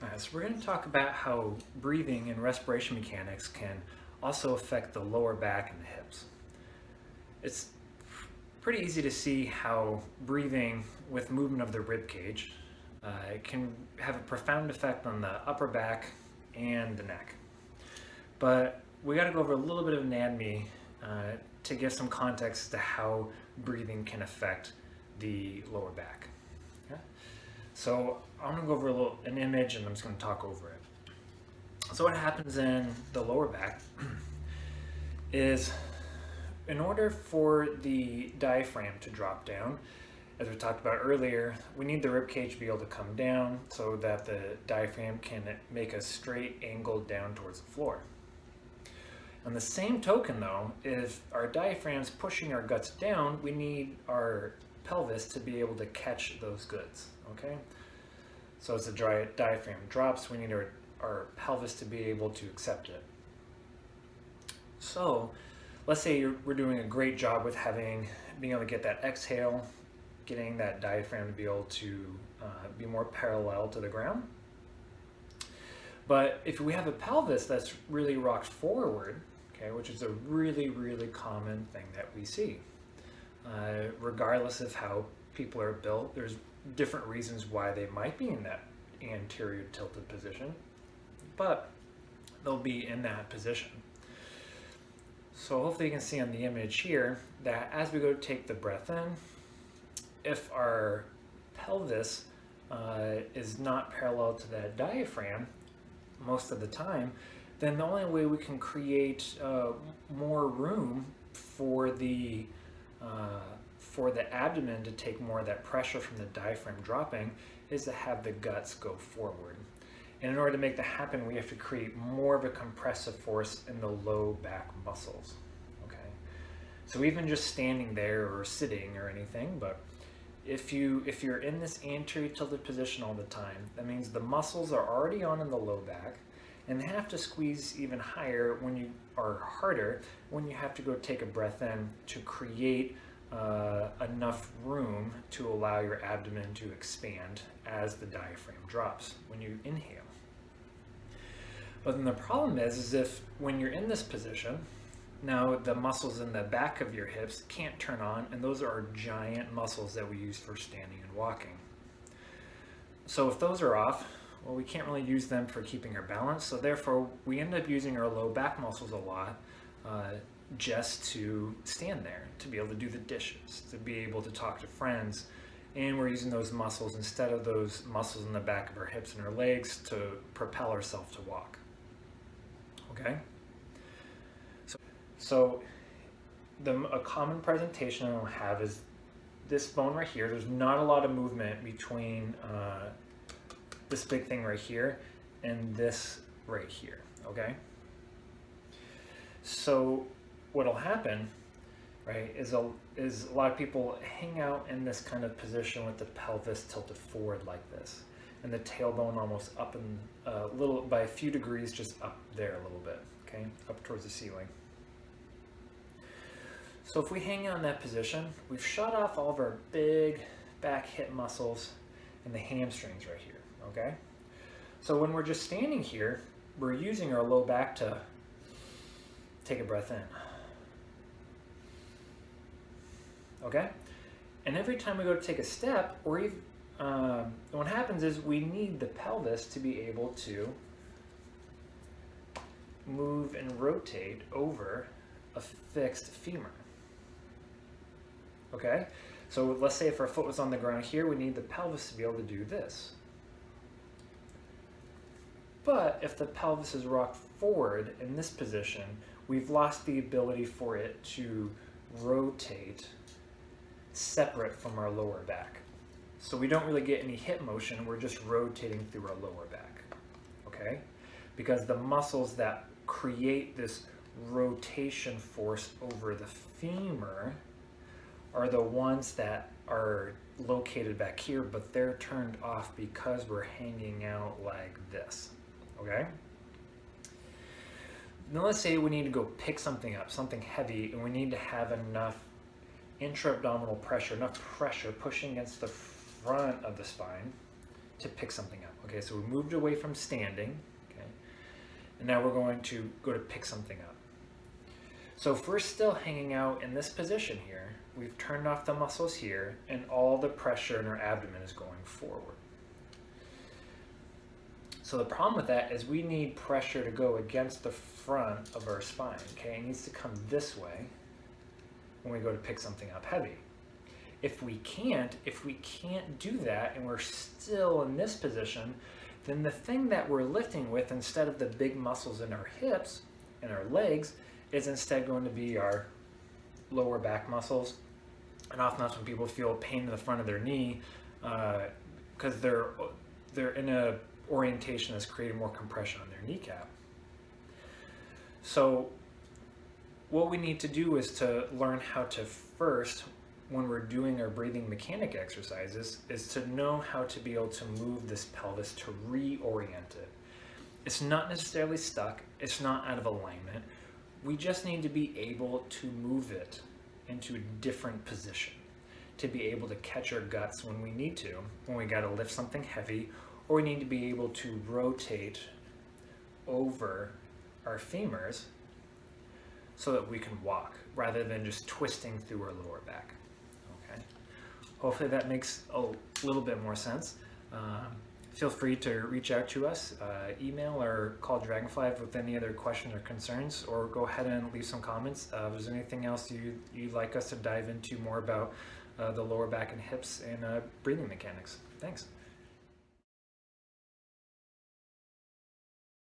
Alright, so we're going to talk about how breathing and respiration mechanics can also affect the lower back and the hips. It's pretty easy to see how breathing with movement of the rib cage can have a profound effect on the upper back and the neck. But we got to go over a little bit of anatomy to give some context to how breathing can affect the lower back. Okay? So I'm going to go over an image and I'm just going to talk over it. So what happens in the lower back is, in order for the diaphragm to drop down, as we talked about earlier, we need the rib cage to be able to come down so that the diaphragm can make a straight angle down towards the floor. On the same token though, if our diaphragm's pushing our guts down, we need our pelvis to be able to catch those goods, okay? So as the diaphragm drops, we need our pelvis to be able to accept it. So let's say we're doing a great job with being able to get that exhale, getting that diaphragm to be able to be more parallel to the ground. But if we have a pelvis that's really rocked forward, okay, which is a really, really common thing that we see, regardless of how people are built, there's different reasons why they might be in that anterior tilted position, but they'll be in that position. So hopefully you can see on the image here that as we go to take the breath in, if our pelvis is not parallel to that diaphragm most of the time, then the only way we can create more room for the abdomen to take more of that pressure from the diaphragm dropping is to have the guts go forward. And in order to make that happen, we have to create more of a compressive force in the low back muscles, okay? So even just standing there or sitting or anything, but if you're in this anterior tilted position all the time, that means the muscles are already on in the low back, and they have to squeeze even higher harder when you have to go take a breath in to create enough room to allow your abdomen to expand as the diaphragm drops when you inhale. But then the problem is if when you're in this position, now the muscles in the back of your hips can't turn on, and those are our giant muscles that we use for standing and walking. So if those are off, well, we can't really use them for keeping our balance, so therefore we end up using our low back muscles a lot just to stand there, to be able to do the dishes, to be able to talk to friends, and we're using those muscles instead of those muscles in the back of our hips and our legs to propel ourselves to walk, okay? So a common presentation I'll have is this bone right here. There's not a lot of movement between this big thing right here and this right here, okay? So what'll happen, right, is a lot of people hang out in this kind of position with the pelvis tilted forward like this, and the tailbone almost up and by a few degrees, just up there a little bit, okay, up towards the ceiling. So if we hang out in that position, we've shut off all of our big back hip muscles and the hamstrings right here, okay? So when we're just standing here, we're using our low back to take a breath in, okay? And every time we go to take a step, or even, what happens is we need the pelvis to be able to move and rotate over a fixed femur. Okay, so let's say if our foot was on the ground here, we need the pelvis to be able to do this. But if the pelvis is rocked forward in this position, we've lost the ability for it to rotate separate from our lower back. So we don't really get any hip motion, we're just rotating through our lower back, okay? Because the muscles that create this rotation force over the femur are the ones that are located back here, but they're turned off because we're hanging out like this, okay? Now let's say we need to go pick something up, something heavy, and we need to have enough intra-abdominal pressure, enough pressure pushing against the front of the spine to pick something up. Okay, so we moved away from standing, okay, and now we're going to go to pick something up. So if we're still hanging out in this position here, we've turned off the muscles here, and all the pressure in our abdomen is going forward. So the problem with that is we need pressure to go against the front of our spine, okay? It needs to come this way when we go to pick something up heavy. If we can't do that and we're still in this position, then the thing that we're lifting with, instead of the big muscles in our hips and our legs, is instead going to be our lower back muscles. And often that's when people feel pain in the front of their knee because they're in a orientation that's creating more compression on their kneecap. So what we need to do is to learn how to first, when we're doing our breathing mechanic exercises, is to know how to be able to move this pelvis, to reorient it. It's not necessarily stuck, it's not out of alignment. We just need to be able to move it into a different position, to be able to catch our guts when we need to, when we got to lift something heavy, or we need to be able to rotate over our femurs so that we can walk rather than just twisting through our lower back. Okay. Hopefully that makes a little bit more sense. Feel free to reach out to us, email or call Dragonfly with any other questions or concerns, or go ahead and leave some comments. If there's anything else you'd like us to dive into more about the lower back and hips and breathing mechanics. Thanks.